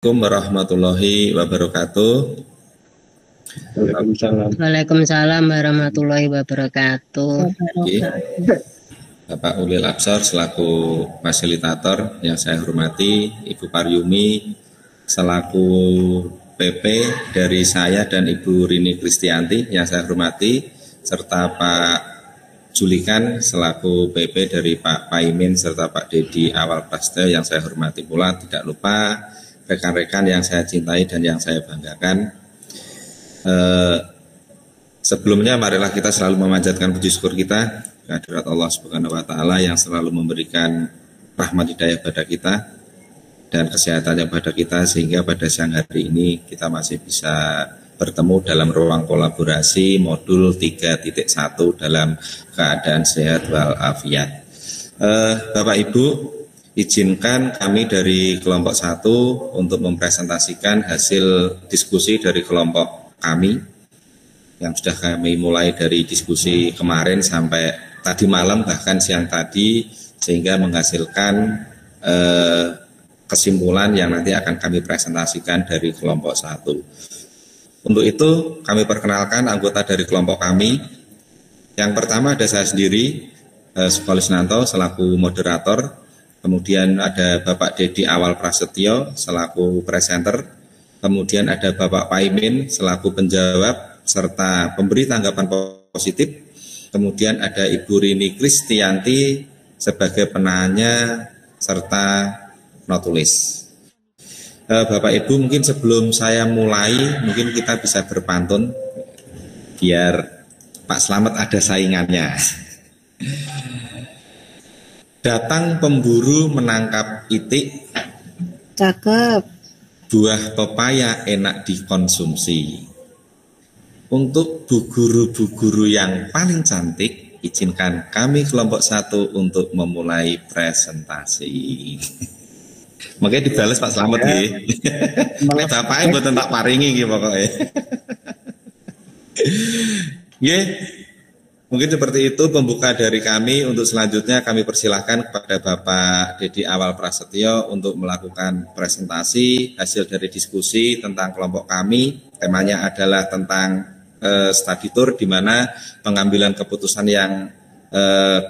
Assalamualaikum warahmatullahi wabarakatuh. Waalaikumsalam warahmatullahi wabarakatuh. Bapak Ulil Absar selaku fasilitator yang saya hormati, Ibu Paryumi selaku PP dari saya dan Ibu Rini Kristianti yang saya hormati, serta Pak Julikan selaku PP dari Pak Paimin serta Pak Dedi Awal Prasetyo yang saya hormati pula. Tidak lupa rekan-rekan yang saya cintai dan yang saya banggakan. Sebelumnya marilah kita selalu memanjatkan puji syukur kita kehadirat Allah Subhanahu wa taala yang selalu memberikan rahmat hidayah pada kita dan kesehatannya pada kita, sehingga pada siang hari ini kita masih bisa bertemu dalam ruang kolaborasi modul 3.1 dalam keadaan sehat walafiat. Bapak Ibu, izinkan kami dari kelompok 1 untuk mempresentasikan hasil diskusi dari kelompok kami yang sudah kami mulai dari diskusi kemarin sampai tadi malam, bahkan siang tadi, sehingga menghasilkan kesimpulan yang nanti akan kami presentasikan dari kelompok 1. Untuk itu kami perkenalkan anggota dari kelompok kami. Yang pertama ada saya sendiri, Sukolis Nanto selaku moderator. Kemudian ada Bapak Dedi Awal Prasetyo selaku presenter. Kemudian ada Bapak Paimin selaku penjawab serta pemberi tanggapan positif. Kemudian ada Ibu Rini Kristianti sebagai penanya serta notulis. Bapak Ibu, mungkin sebelum saya mulai, mungkin kita bisa berpantun biar Pak Slamet ada saingannya. Datang pemburu menangkap itik. Cakep. Buah pepaya enak dikonsumsi. Untuk bu guru yang paling cantik, izinkan kami kelompok 1 untuk memulai presentasi. Makanya dibales Pak Slamet nggih. Nek bapake mboten tak paringi nggih pokoke. Nggih. Mungkin seperti itu pembuka dari kami. Untuk selanjutnya kami persilahkan kepada Bapak Dedi Awal Prasetyo untuk melakukan presentasi hasil dari diskusi tentang kelompok kami. Temanya adalah tentang study tour, di mana pengambilan keputusan yang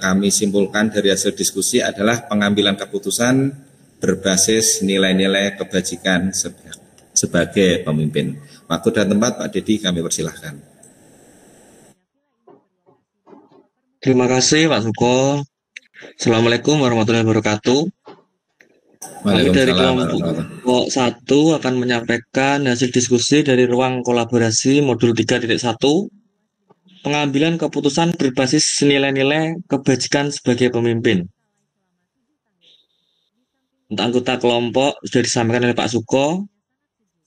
kami simpulkan dari hasil diskusi adalah pengambilan keputusan berbasis nilai-nilai kebajikan sebagai pemimpin. Waktu dan tempat Pak Dedi kami persilahkan. Terima kasih Pak Suko. Assalamualaikum warahmatullahi wabarakatuh. Kami dari kelompok 1 akan menyampaikan hasil diskusi dari ruang kolaborasi modul 3.1, pengambilan keputusan berbasis nilai-nilai kebajikan sebagai pemimpin. Untuk anggota kelompok sudah disampaikan oleh Pak Suko,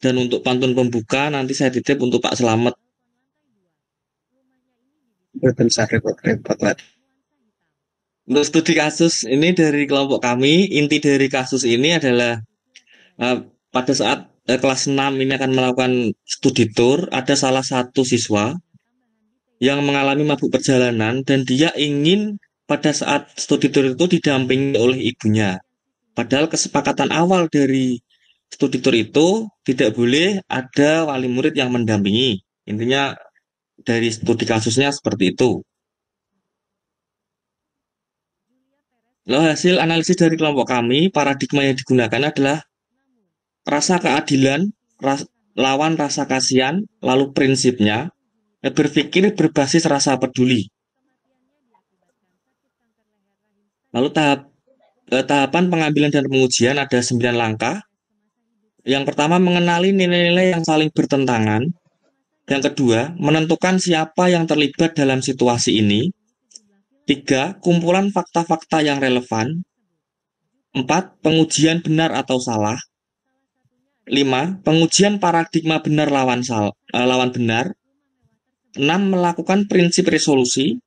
dan untuk pantun pembuka nanti saya titip untuk Pak Slamet. Untuk studi kasus ini dari kelompok kami, inti dari kasus ini adalah pada saat kelas 6 ini akan melakukan studi tour, ada salah satu siswa yang mengalami mabuk perjalanan dan dia ingin pada saat studi tour itu didampingi oleh ibunya. Padahal kesepakatan awal dari studi tour itu tidak boleh ada wali murid yang mendampingi. Intinya dari studi kasusnya seperti itu. Lalu hasil analisis dari kelompok kami, paradigma yang digunakan adalah rasa keadilan, lawan rasa kasihan, lalu prinsipnya, berpikir berbasis rasa peduli. Lalu tahapan pengambilan dan pengujian ada 9 langkah. Yang pertama, mengenali nilai-nilai yang saling bertentangan. Yang kedua, menentukan siapa yang terlibat dalam situasi ini. 3. Kumpulan fakta-fakta yang relevan. 4. Pengujian benar atau salah. 5. Pengujian paradigma benar lawan benar. 6. Melakukan prinsip resolusi.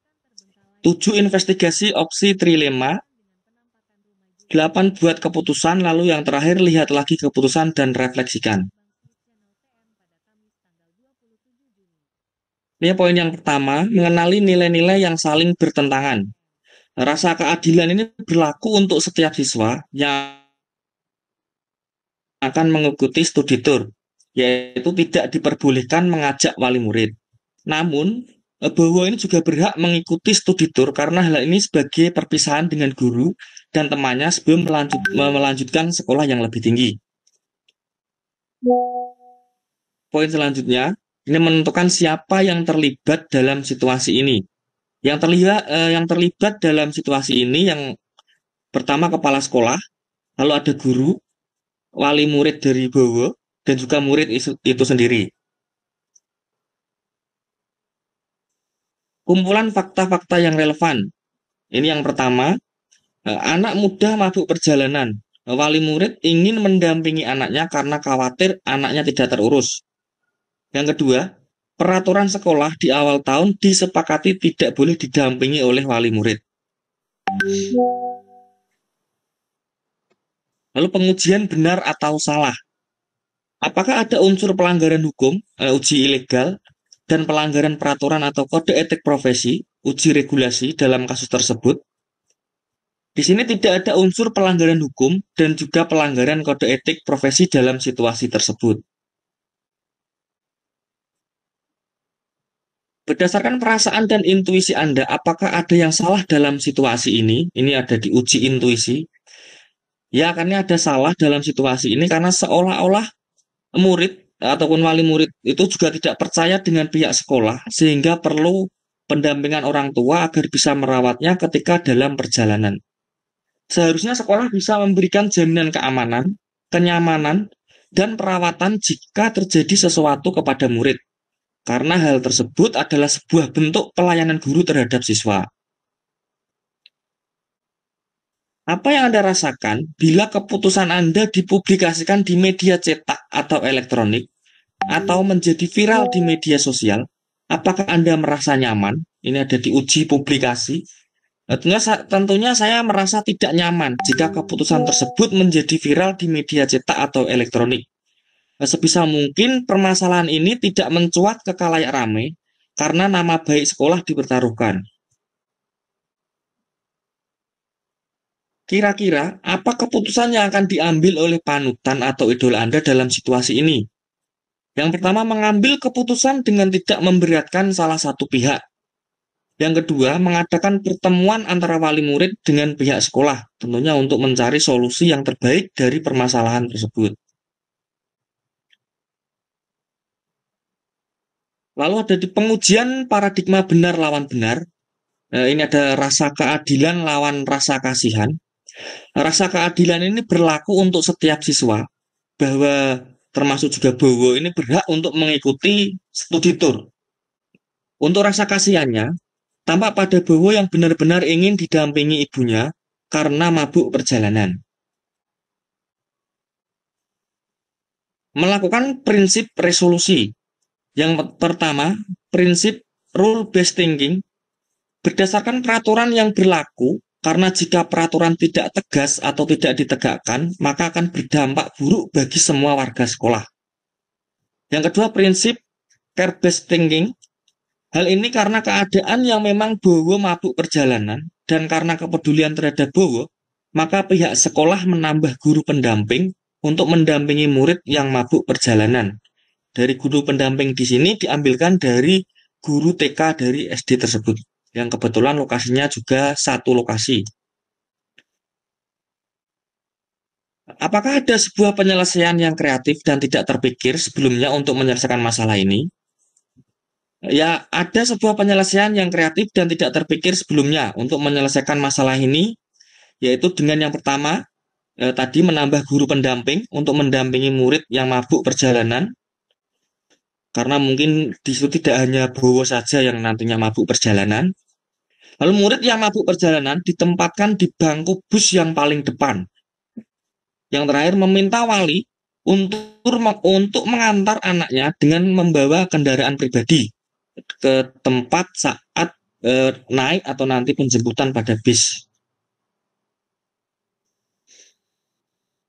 7. Investigasi opsi trilema. 8. Buat keputusan, lalu yang terakhir lihat lagi keputusan dan refleksikan. Ini poin yang pertama, mengenali nilai-nilai yang saling bertentangan. Rasa keadilan ini berlaku untuk setiap siswa yang akan mengikuti studi tour, yaitu tidak diperbolehkan mengajak wali murid. Namun, Bowo ini juga berhak mengikuti studi tour karena hal ini sebagai perpisahan dengan guru dan temannya sebelum melanjutkan sekolah yang lebih tinggi. Poin selanjutnya, ini menentukan siapa yang terlibat dalam situasi ini. Yang terlibat dalam situasi ini yang pertama kepala sekolah, lalu ada guru, wali murid dari Bowo, dan juga murid itu sendiri. Kumpulan fakta-fakta yang relevan. Ini yang pertama, anak muda mabuk perjalanan. Wali murid ingin mendampingi anaknya karena khawatir anaknya tidak terurus. Yang kedua, peraturan sekolah di awal tahun disepakati tidak boleh didampingi oleh wali murid. Lalu pengujian benar atau salah. Apakah ada unsur pelanggaran hukum, uji ilegal, dan pelanggaran peraturan atau kode etik profesi, uji regulasi dalam kasus tersebut? Di sini tidak ada unsur pelanggaran hukum dan juga pelanggaran kode etik profesi dalam situasi tersebut. Berdasarkan perasaan dan intuisi Anda, apakah ada yang salah dalam situasi ini? Ini ada di uji intuisi. Ya, karena ada salah dalam situasi ini karena seolah-olah murid ataupun wali murid itu juga tidak percaya dengan pihak sekolah sehingga perlu pendampingan orang tua agar bisa merawatnya ketika dalam perjalanan. Seharusnya sekolah bisa memberikan jaminan keamanan, kenyamanan, dan perawatan jika terjadi sesuatu kepada murid. Karena hal tersebut adalah sebuah bentuk pelayanan guru terhadap siswa. Apa yang Anda rasakan bila keputusan Anda dipublikasikan di media cetak atau elektronik, atau menjadi viral di media sosial? Apakah Anda merasa nyaman? Ini ada di uji publikasi. Tentunya saya merasa tidak nyaman jika keputusan tersebut menjadi viral di media cetak atau elektronik. Sebisa mungkin permasalahan ini tidak mencuat ke khalayak ramai karena nama baik sekolah dipertaruhkan. Kira-kira apa keputusan yang akan diambil oleh panutan atau idola Anda dalam situasi ini? Yang pertama, mengambil keputusan dengan tidak memberatkan salah satu pihak. Yang kedua, mengadakan pertemuan antara wali murid dengan pihak sekolah, tentunya untuk mencari solusi yang terbaik dari permasalahan tersebut. Lalu ada di pengujian paradigma benar lawan benar. Ini ada rasa keadilan lawan rasa kasihan. Rasa keadilan ini berlaku untuk setiap siswa, bahwa termasuk juga Bowo ini berhak untuk mengikuti studi tour. Untuk rasa kasihannya, tampak pada Bowo yang benar-benar ingin didampingi ibunya karena mabuk perjalanan. Melakukan prinsip resolusi. Yang pertama, prinsip rule-based thinking. Berdasarkan peraturan yang berlaku, karena jika peraturan tidak tegas atau tidak ditegakkan, maka akan berdampak buruk bagi semua warga sekolah. Yang kedua, prinsip care-based thinking. Hal ini karena keadaan yang memang Bowo mabuk perjalanan dan karena kepedulian terhadap Bowo, maka pihak sekolah menambah guru pendamping untuk mendampingi murid yang mabuk perjalanan. Dari guru pendamping di sini diambilkan dari guru TK dari SD tersebut, yang kebetulan lokasinya juga satu lokasi. Apakah ada sebuah penyelesaian yang kreatif dan tidak terpikir sebelumnya untuk menyelesaikan masalah ini? Ya, ada sebuah penyelesaian yang kreatif dan tidak terpikir sebelumnya untuk menyelesaikan masalah ini, yaitu dengan yang pertama, tadi menambah guru pendamping untuk mendampingi murid yang mabuk perjalanan. Karena mungkin di situ tidak hanya Bowo saja yang nantinya mabuk perjalanan. Lalu murid yang mabuk perjalanan ditempatkan di bangku bus yang paling depan. Yang terakhir, meminta wali untuk mengantar anaknya dengan membawa kendaraan pribadi ke tempat saat naik atau nanti penjemputan pada bis.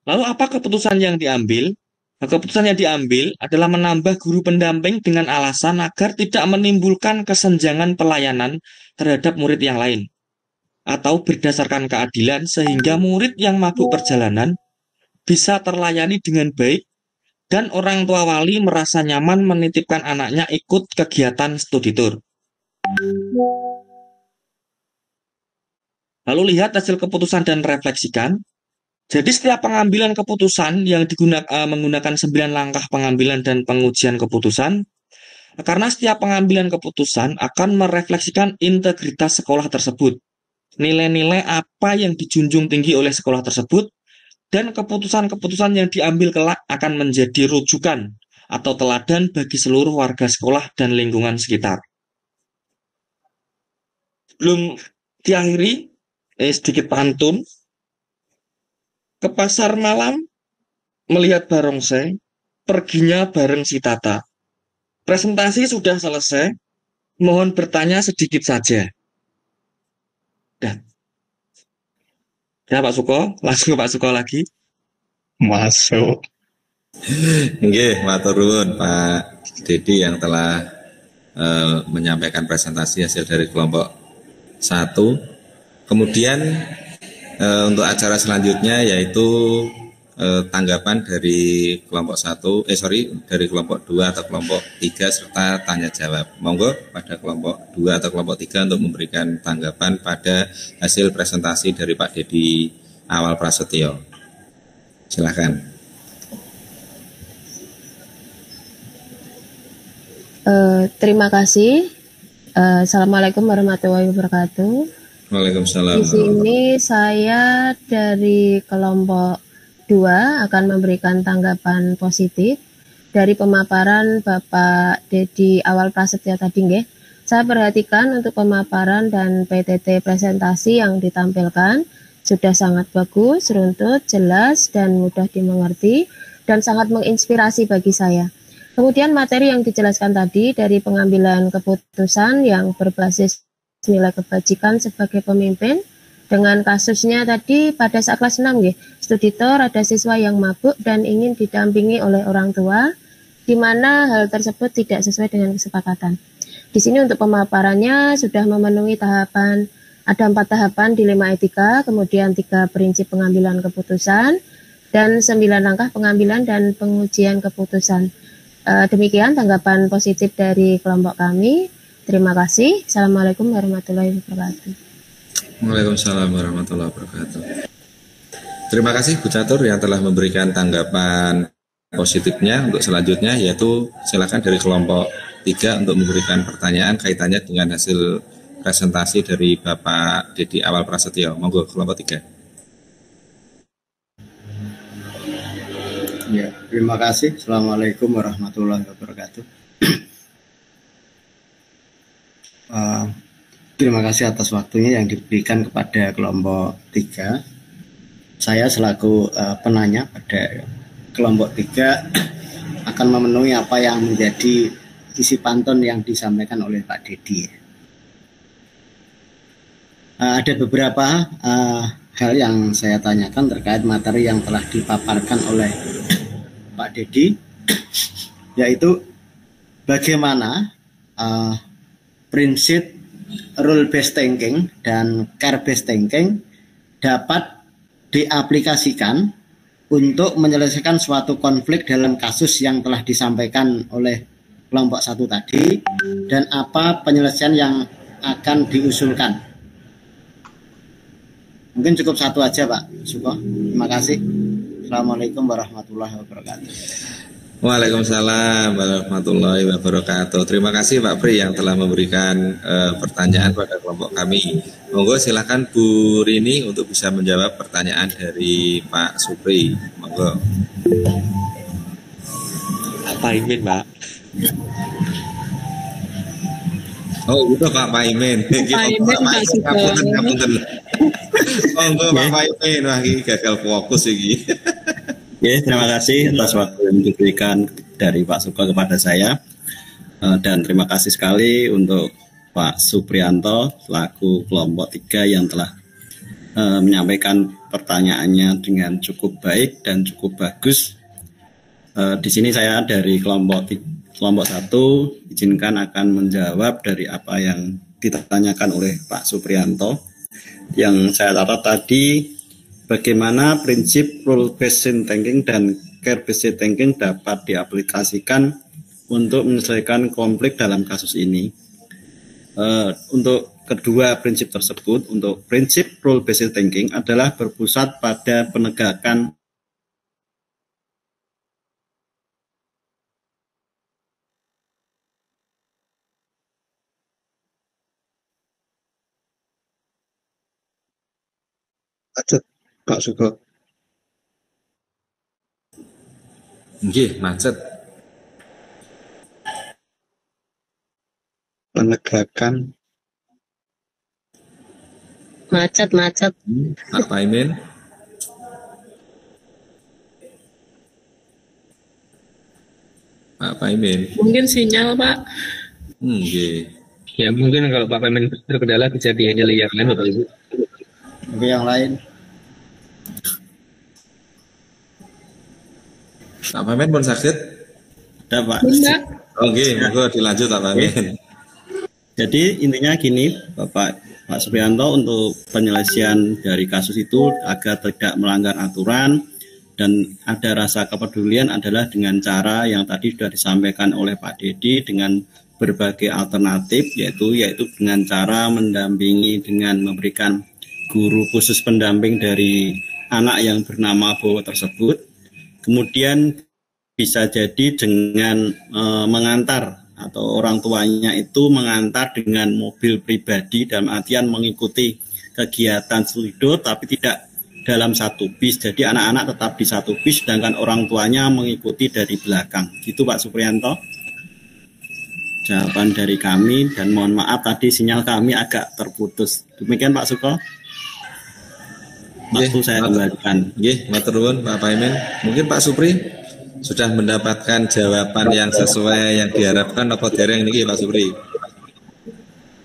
Lalu apa keputusan yang diambil? Keputusan yang diambil adalah menambah guru pendamping dengan alasan agar tidak menimbulkan kesenjangan pelayanan terhadap murid yang lain, atau berdasarkan keadilan sehingga murid yang mabuk perjalanan bisa terlayani dengan baik dan orang tua wali merasa nyaman menitipkan anaknya ikut kegiatan studi tour. Lalu lihat hasil keputusan dan refleksikan. Jadi setiap pengambilan keputusan yang menggunakan 9 langkah pengambilan dan pengujian keputusan, karena setiap pengambilan keputusan akan merefleksikan integritas sekolah tersebut, nilai-nilai apa yang dijunjung tinggi oleh sekolah tersebut, dan keputusan-keputusan yang diambil kelak akan menjadi rujukan atau teladan bagi seluruh warga sekolah dan lingkungan sekitar. Belum diakhiri, sedikit pantun. Ke pasar malam, melihat barongsai, perginya bareng si Tata. Presentasi sudah selesai, mohon bertanya sedikit saja. Dah. Ya Pak Suko, langsung ke Pak Suko lagi. Masuk. Nggih, matur nuwun Pak Dedi yang telah menyampaikan presentasi hasil dari kelompok 1. Kemudian untuk acara selanjutnya yaitu tanggapan dari kelompok 1, dari kelompok 2 atau kelompok 3 serta tanya jawab. Monggo pada kelompok 2 atau kelompok 3 untuk memberikan tanggapan pada hasil presentasi dari Pak Dedi Awal Prasetyo. Silakan. Terima kasih. Assalamualaikum warahmatullahi wabarakatuh. Waalaikumsalam. Di sini saya dari kelompok 2 akan memberikan tanggapan positif dari pemaparan Bapak Dedi Awal Prasetyo tadi nggih. Saya perhatikan untuk pemaparan dan PTT presentasi yang ditampilkan sudah sangat bagus, runtut, jelas dan mudah dimengerti dan sangat menginspirasi bagi saya. Kemudian materi yang dijelaskan tadi dari pengambilan keputusan yang berbasis nilai kebajikan sebagai pemimpin dengan kasusnya tadi pada saat kelas 6 ya, studi tour ada siswa yang mabuk dan ingin didampingi oleh orang tua di mana hal tersebut tidak sesuai dengan kesepakatan. Di sini untuk pemaparannya sudah memenuhi tahapan, ada 4 tahapan dilema etika, kemudian 3 prinsip pengambilan keputusan dan 9 langkah pengambilan dan pengujian keputusan. Demikian tanggapan positif dari kelompok kami. Terima kasih. Assalamualaikum warahmatullahi wabarakatuh. Waalaikumsalam warahmatullahi wabarakatuh. Terima kasih Bu Catur yang telah memberikan tanggapan positifnya. Untuk selanjutnya yaitu silakan dari kelompok 3 untuk memberikan pertanyaan kaitannya dengan hasil presentasi dari Bapak Dedi Awal Prasetyo. Monggo kelompok 3. Ya, terima kasih. Assalamualaikum warahmatullahi wabarakatuh. Terima kasih atas waktunya yang diberikan kepada kelompok 3. Saya selaku penanya pada kelompok 3 akan memenuhi apa yang menjadi isi pantun yang disampaikan oleh Pak Dedi. Ada beberapa hal yang saya tanyakan terkait materi yang telah dipaparkan oleh Pak Dedi, yaitu bagaimana prinsip rule based thinking dan care based thinking dapat diaplikasikan untuk menyelesaikan suatu konflik dalam kasus yang telah disampaikan oleh kelompok 1 tadi, dan apa penyelesaian yang akan diusulkan. Mungkin cukup 1 aja Pak Suko. Terima kasih. Assalamualaikum warahmatullahi wabarakatuh. Waalaikumsalam warahmatullahi wabarakatuh. Terima kasih Pak Pri yang telah memberikan pertanyaan pada kelompok kami. Monggo silakan Bu Rini untuk bisa menjawab pertanyaan dari Pak Supri. Monggo. Pak Imin, Pak. Oh itu Pak Imin. Pak Imin, Pak Suko. Monggo Pak Imin, wah ini gagal fokus ini. Oke, terima kasih atas waktu yang diberikan dari Pak Suko kepada saya, dan terima kasih sekali untuk Pak Suprianto selaku kelompok 3 yang telah menyampaikan pertanyaannya dengan cukup baik dan cukup bagus. Di sini saya dari kelompok 1 izinkan akan menjawab dari apa yang ditanyakan oleh Pak Suprianto. Yang saya catat tadi bagaimana prinsip rule based thinking dan care based thinking dapat diaplikasikan untuk menyelesaikan konflik dalam kasus ini. Untuk kedua prinsip tersebut, untuk prinsip rule based thinking adalah berpusat pada penegakan Macet, Pak Suko. Nggih, macet. Penegakan Macet. Pak Paimin. Pak Paimin. Mungkin sinyal, Pak. Nggih. Ya mungkin kalau Pak Paimin terkendala bisa dihandle yang lain Bapak Ibu. Oke, yang lain. Pak Paimin pun sakit? Ada Pak. Enggak. Oke, monggo dilanjut Pak Paimin. Jadi intinya gini, Pak Suprianto, untuk penyelesaian dari kasus itu agar tidak melanggar aturan dan ada rasa kepedulian adalah dengan cara yang tadi sudah disampaikan oleh Pak Dedi dengan berbagai alternatif, yaitu dengan cara mendampingi dengan memberikan guru khusus pendamping dari anak yang bernama Bowo tersebut. Kemudian bisa jadi dengan mengantar atau orang tuanya itu mengantar dengan mobil pribadi dalam artian mengikuti kegiatan studi tour tapi tidak dalam satu bis. Jadi anak-anak tetap di satu bis sedangkan orang tuanya mengikuti dari belakang. Gitu Pak Suprianto. Jawaban dari kami dan mohon maaf tadi sinyal kami agak terputus. Demikian Pak Suko. Waktu saya kembalikan. Nggih, matur nuwun Pak Paimin. Mungkin Pak Supri sudah mendapatkan jawaban yang sesuai yang diharapkan apa dereng niki Pak Supri?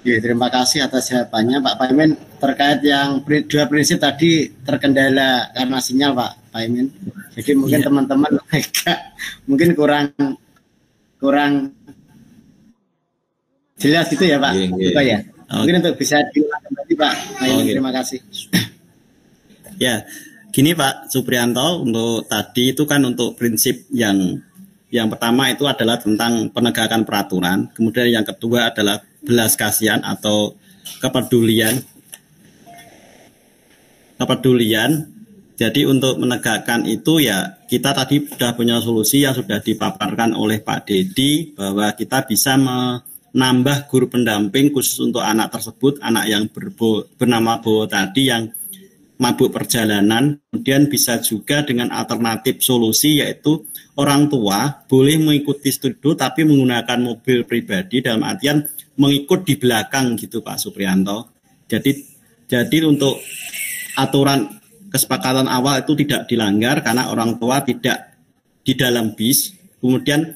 Ya, terima kasih atas jawabannya Pak Paimin. Terkait yang dua prinsip tadi terkendala karena sinyal Pak Paimin. Jadi mungkin teman-teman mungkin kurang jelas gitu ya Pak. Pak ya. Mungkin untuk bisa diulang kembali Pak Paimin. Terima kasih. Ya, gini Pak Suprianto, untuk tadi itu kan untuk prinsip yang pertama itu adalah tentang penegakan peraturan, kemudian yang kedua adalah belas kasihan atau kepedulian. Jadi untuk menegakkan itu ya kita tadi sudah punya solusi yang sudah dipaparkan oleh Pak Dedi bahwa kita bisa menambah guru pendamping khusus untuk anak tersebut, anak yang bernama Bowo tadi yang mabuk perjalanan. Kemudian bisa juga dengan alternatif solusi yaitu orang tua boleh mengikuti studi tapi menggunakan mobil pribadi dalam artian mengikut di belakang gitu Pak Suprianto. Jadi untuk aturan kesepakatan awal itu tidak dilanggar karena orang tua tidak di dalam bis. Kemudian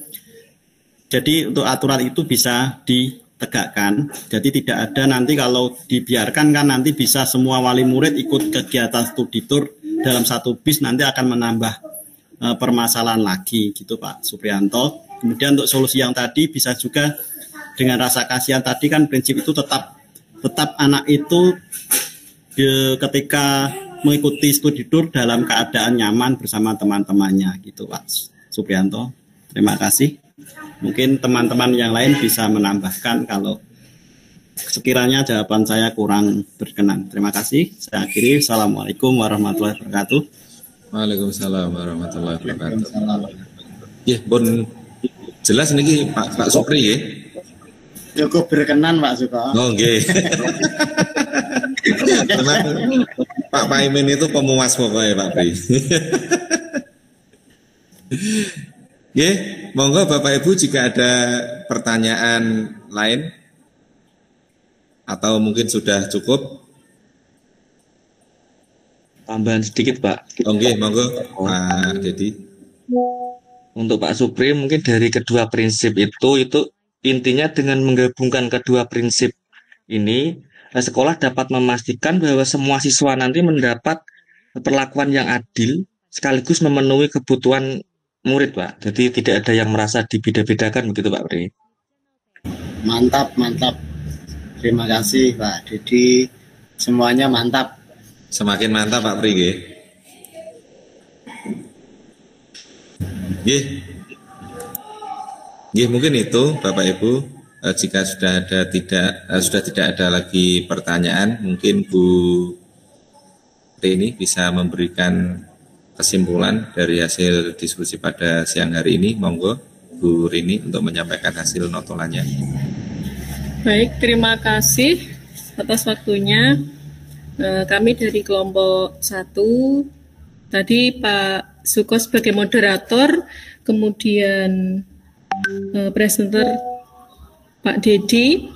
jadi untuk aturan itu bisa ditegakkan. Jadi tidak ada nanti kalau dibiarkan kan nanti bisa semua wali murid ikut kegiatan studi tour dalam satu bis, nanti akan menambah permasalahan lagi gitu Pak Suprianto. Kemudian untuk solusi yang tadi bisa juga dengan rasa kasihan tadi kan prinsip itu tetap anak itu ketika mengikuti studi tour dalam keadaan nyaman bersama teman-temannya gitu Pak Suprianto. Terima kasih. Mungkin teman-teman yang lain bisa menambahkan kalau sekiranya jawaban saya kurang berkenan. Terima kasih. Saya akhiri. Assalamualaikum warahmatullahi wabarakatuh. Waalaikumsalam warahmatullahi wabarakatuh. Ya, pun jelas niki Pak Supri ya. Cukup berkenan Pak Suko. Oh nggih. Pak Paimin itu pemuas pokoknya Pak Pri. Nggih, monggo Bapak Ibu jika ada pertanyaan lain atau mungkin sudah cukup. Tambahan sedikit Pak. Oh nggih, monggo Pak Dedi. Untuk Pak Supri mungkin dari kedua prinsip itu intinya dengan menggabungkan kedua prinsip ini, sekolah dapat memastikan bahwa semua siswa nanti mendapat perlakuan yang adil sekaligus memenuhi kebutuhan murid, Pak. Jadi tidak ada yang merasa dibeda-bedakan begitu, Pak Pri. Mantap. Terima kasih Pak Dedi. Semuanya mantap. Semakin mantap Pak Pri nggih. Nggih. Nggih, mungkin itu Bapak Ibu. Jika sudah tidak ada lagi pertanyaan, mungkin Bu Rini bisa memberikan kesimpulan dari hasil diskusi pada siang hari ini. Monggo Bu Rini untuk menyampaikan hasil notulannya. Baik, terima kasih atas waktunya. Kami dari kelompok 1, tadi Pak Suko sebagai moderator, kemudian presenter Pak Dedi,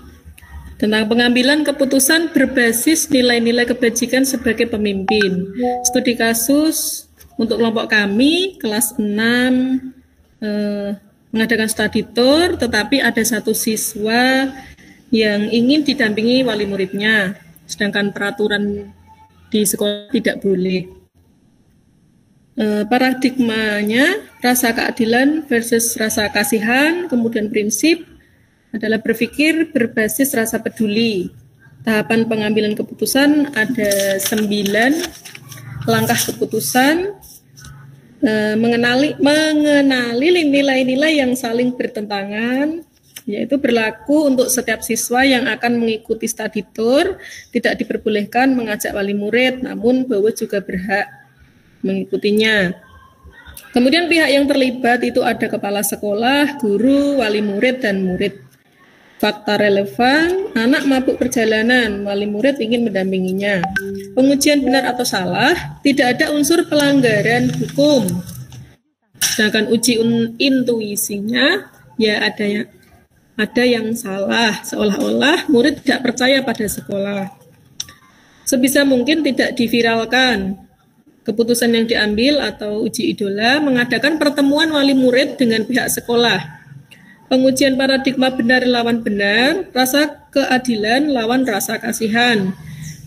tentang pengambilan keputusan berbasis nilai-nilai kebajikan sebagai pemimpin. Studi kasus untuk kelompok kami, kelas 6, mengadakan study tour, tetapi ada satu siswa yang ingin didampingi wali muridnya, sedangkan peraturan di sekolah tidak boleh. Paradigmanya rasa keadilan versus rasa kasihan, kemudian prinsip adalah berpikir berbasis rasa peduli. Tahapan pengambilan keputusan ada 9 langkah keputusan, mengenali nilai-nilai yang saling bertentangan, yaitu berlaku untuk setiap siswa yang akan mengikuti study tour, tidak diperbolehkan mengajak wali murid, namun bahwa juga berhak mengikutinya. Kemudian pihak yang terlibat itu ada kepala sekolah, guru, wali murid, dan murid. Fakta relevan, anak mabuk perjalanan, wali murid ingin mendampinginya. Pengujian benar atau salah, tidak ada unsur pelanggaran hukum. Sedangkan uji intuisinya, ya ada yang salah, seolah-olah murid tidak percaya pada sekolah. Sebisa mungkin tidak diviralkan. Keputusan yang diambil atau uji idola mengadakan pertemuan wali murid dengan pihak sekolah. Pengujian paradigma benar lawan benar, rasa keadilan lawan rasa kasihan.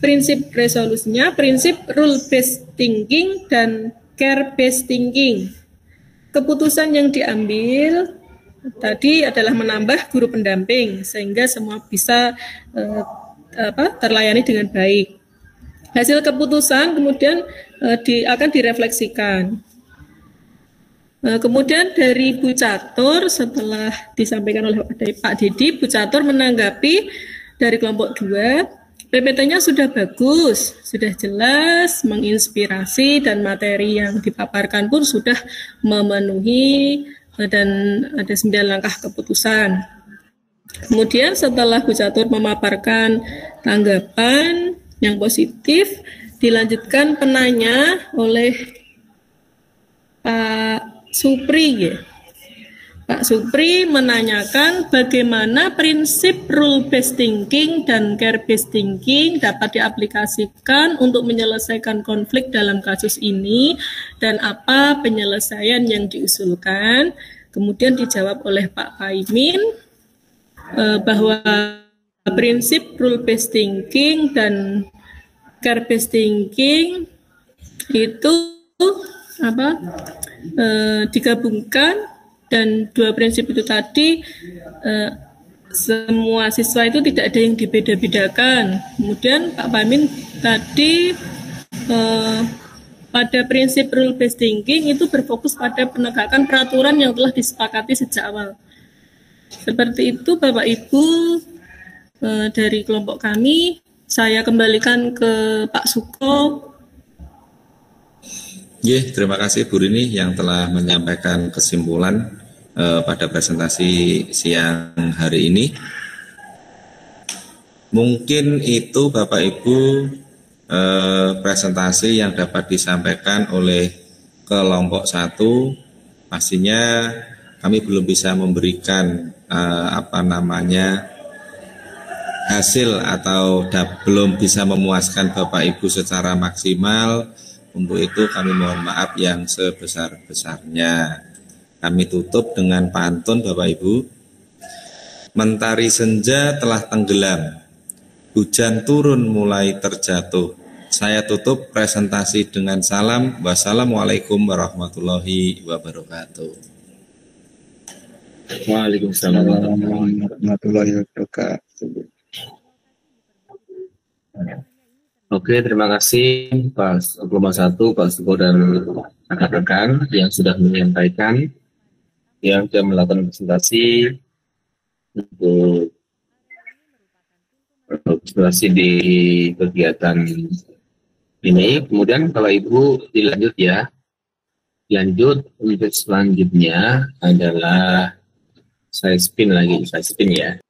Prinsip resolusinya, prinsip rule-based thinking dan care-based thinking. Keputusan yang diambil tadi adalah menambah guru pendamping, sehingga semua bisa terlayani dengan baik. Hasil keputusan kemudian akan direfleksikan. Kemudian dari Bu Catur, setelah disampaikan oleh Pak Dedi, Bu Catur menanggapi dari kelompok 2, PPT-nya sudah bagus, sudah jelas, menginspirasi, dan materi yang dipaparkan pun sudah memenuhi, dan ada 9 langkah keputusan. Kemudian setelah Bu Catur memaparkan tanggapan yang positif, dilanjutkan penanya oleh Pak Supri, ya. Pak Supri menanyakan bagaimana prinsip rule-based thinking dan care-based thinking dapat diaplikasikan untuk menyelesaikan konflik dalam kasus ini dan apa penyelesaian yang diusulkan. Kemudian dijawab oleh Pak Paimin bahwa prinsip rule-based thinking dan care-based thinking itu digabungkan, dan 2 prinsip itu tadi semua siswa itu tidak ada yang dibeda-bedakan. Kemudian Pak Paimin tadi pada prinsip rule-based thinking itu berfokus pada penegakan peraturan yang telah disepakati sejak awal. Seperti itu Bapak Ibu dari kelompok kami. Saya kembalikan ke Pak Suko. Terima kasih Bu Rini yang telah menyampaikan kesimpulan pada presentasi siang hari ini. Mungkin itu Bapak Ibu presentasi yang dapat disampaikan oleh kelompok 1. Pastinya kami belum bisa memberikan hasil atau belum bisa memuaskan Bapak Ibu secara maksimal. Untuk itu kami mohon maaf yang sebesar-besarnya. Kami tutup dengan pantun Bapak Ibu. Mentari senja telah tenggelam, hujan turun mulai terjatuh. Saya tutup presentasi dengan salam. Wassalamualaikum warahmatullahi wabarakatuh. Waalaikumsalam warahmatullahi wabarakatuh. Oke, terima kasih Pak Kelompok 1, Pak Suko dan rekan-rekan yang sudah menyampaikan yang sudah melakukan presentasi untuk presentasi di kegiatan ini. Kemudian kalau Ibu dilanjut ya. Lanjut untuk selanjutnya adalah saya spin ya.